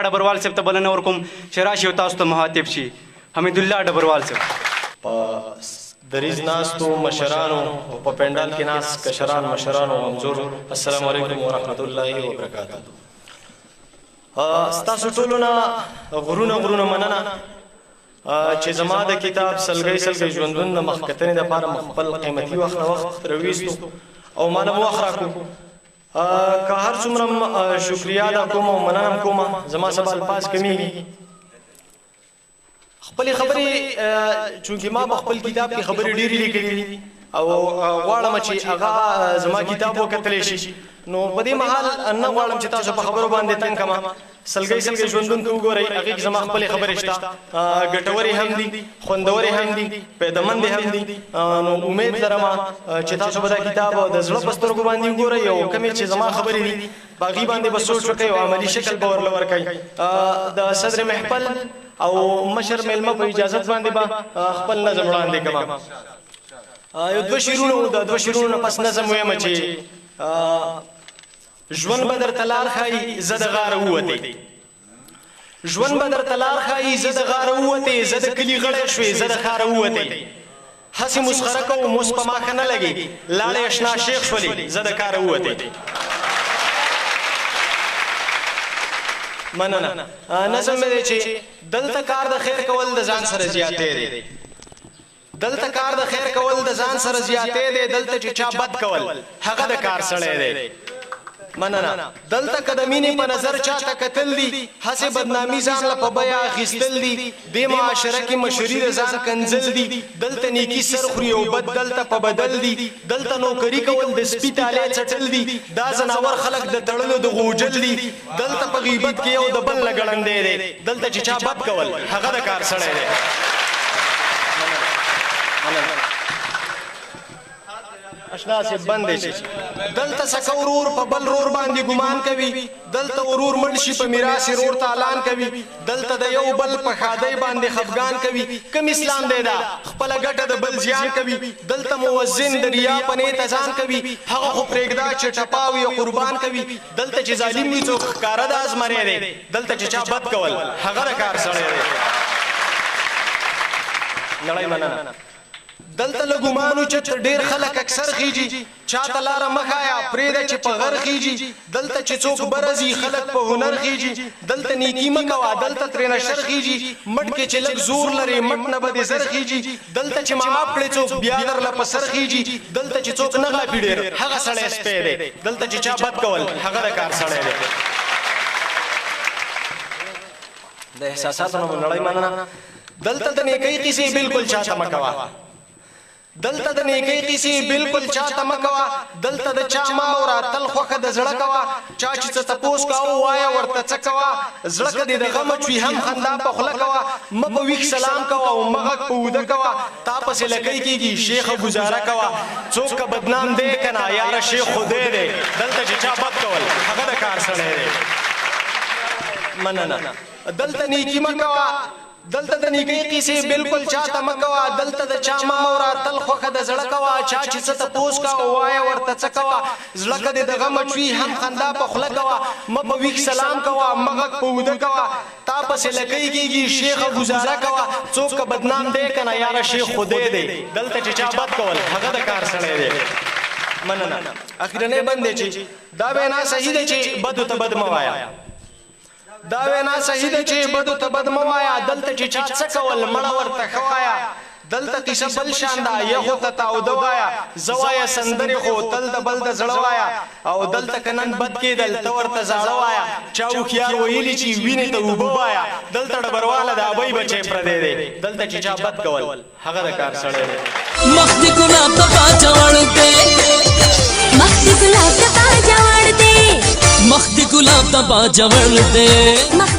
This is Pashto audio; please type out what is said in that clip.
ډبروال صاحب ته بلنه ورکوم چې راشي او تاسو ته مخاطب شي. حمید الله ډبروال صاحب. دریز ناستو مشرانو او په پندال کې ناس کشران مشرانو منظور السلام علیکم ورحمت الله وبرکاته. ستاسو ټولو نه غرونه مننه چې زما د کتاب سلګۍ ژوندون د مخکتنې دپاره خپل قیمتي وخت نه وخت راویستو او ما نه مو وخت راکړو. که هر څومره شکریا ادا کوم او مننه کوم زما سبا الفاظ کمیږي. خپلې خبرې چونکې ما په خپل کتاب کې خبرې ډېرې لیکلي دي او غواړم چې هغه زما کتاب وکتلی شي، نو په دې مهال نه غواړم چې تاسو په خبرو باندې تنګ کړم. سلګۍ ژوندون ته وګورئ، هغې کې زما خپلې خبرې شته، ګټورې هم دي، خوندورې هم دي، پیدمندې هم دي. نو امید لرم چې تاسو به دا کتاب د زړه په سترګو باندې وګورئ او کومې چې زما خبرې دي په هغې باندې به سوچ وکړئ او عملي شکل به ورله ورکوئ. د صدر محفل او مشر میلمه په اجازت باندې به خپل نظم وړاندې کړم. یو دوه شعرونو نه پس نظم ویم چې ژوند به درته لار ښایي زه د غاره ووتې، ژوند به درته لار ښایي زه د غاره ووتې، زه د کلي غړی شوې زه د ښاره ووتې، هسې مسخره کوم اوس په ما ښه نه لګي لاړې اشنا شیخ شولې زه د کاره ووتې. مننه. نظم مې دی چې دلته کار د خیر کول د ځان سره زیاتې دی، دلته کار د خیر کول د ځان سره زیاتې دی، دلته چې چا بد کول هغه د کار سړی دی. مننه. دلته که د مینې په نظر چاته کتل دي هسې بدنامي ځان له په بیه اخیستل دي، دې معاشره کې مشري د ځان کنځل دي، دلته نیکي سر خوري او بد دلته په بدل دي، دلته نوکري کول د سپي تالی څټل دي، دا ځناور خلک د تړلو د غوجل دي، دلته په غیبت کې یو د بل نه ګړندی دی، دلته چې چا بد کول هغه د کار سړی دی. اشنا سے بندې شي. دلته سکه ورور په بل رور باندې ګمان کوي، دلته ورور مړ شي په میراث رور ته اعلان کوي، دلته د یو بل په ښادۍ باندې خفګان کوي، کوم اسلام دی دا خپله ګټه د بل زیان کوي، دلته موزن د ریا په نیت اذان کوي، هغه خو پرېږده چې ټپاو یې قربان کوي، دلته چې ظالم وي څوک ښکاره د ازمری دی، دلته چې چا بد کول هغه د کار سړی دی. نړۍ مننه. دلته له ګمانو چت ډېر خلک اکثر خیجي، چاته لاره مه ښایه پرېږده چې په غر خیجي، دلته چې څوک برزي خلک په هنر خیجي، دلته نیکي مه کوه دلته ترېنه شر خیجي، مټ کې چې لږ زور لرې مټ نه به دې زر خیجي، دلته چې معاف کړې څوک بیا درله په سر خیجي، دلته چې څوک نه غاپي ډېر هغه سړی سپی دی، دلته چې چا بد کول هغه د کار سړی دی. د احساساتو نه نړۍ مننه. دلته د نیکۍ قیسې بالکل چاته مه کوه، دلته د نیکۍ قیسې بالکل چاته مه کوه، دلته د چا مه اوره تل خوښه د زړه کوه، چا چې څه تپوس کوه ووایه ورته څه کوه، زړه که دې د غمه چوي هم خندا په خوله کوه، مه په ویښ سلام کوه او مه غږ په اوده کوه، تا پسې لکۍ کېږي شیخه ګزاره کوه، څوک که بدنام دی که نه یاره شیخ خدای دی، دلته چې چا بد کول هغه د کار سړی دی. مننه. دلته نیکي مه کوه، دلته د نیکۍ قیسې بالکل چاته مه کوه، دلته د چا مه اوره تل خوښه د زړه کوه، چا چې څه تپوس کوه ووایه ورته څه کوه، زړه که دې د غمه چوي هم خندا په خوله کوه، مه په ویښ سلام کوه مه غږ په اوده کوه، تا پسې لکۍ کېږي شیخه ګزاره کوه، څوک که بدنام دی که نه یاره شیخ خدای دی، دلته چې چا بد کول هغه د کار سړی دی. مننه. اخرنی بند دی چې دا وینا صحیح دی چې بدو ته بد مه وایه، دا وینا صحیح ده چې بدو ته بد مه وایه، دلته چې چا څه کول مړه ورته ښه وایه، دلته قیصه بل شان ده یخو ته تاوده وایه، زه وایه سندرې خو تل د بل د زړه وایه، او دلته که نن بد کېدل ته ورته زاړه وایه، چا هوښیار ویلي چې وینې ته اوبه وایه، دلته ډبرواله د ابۍ بچی پردی دی، دلته چې چا بد کول هغه د کار سړی دی. مخ دې ګلاب ته باجه وړ دی، مخ دې ګلاب ته باجه وړ دی، مخ دې ګلاب ته باجه وړ دی، مخ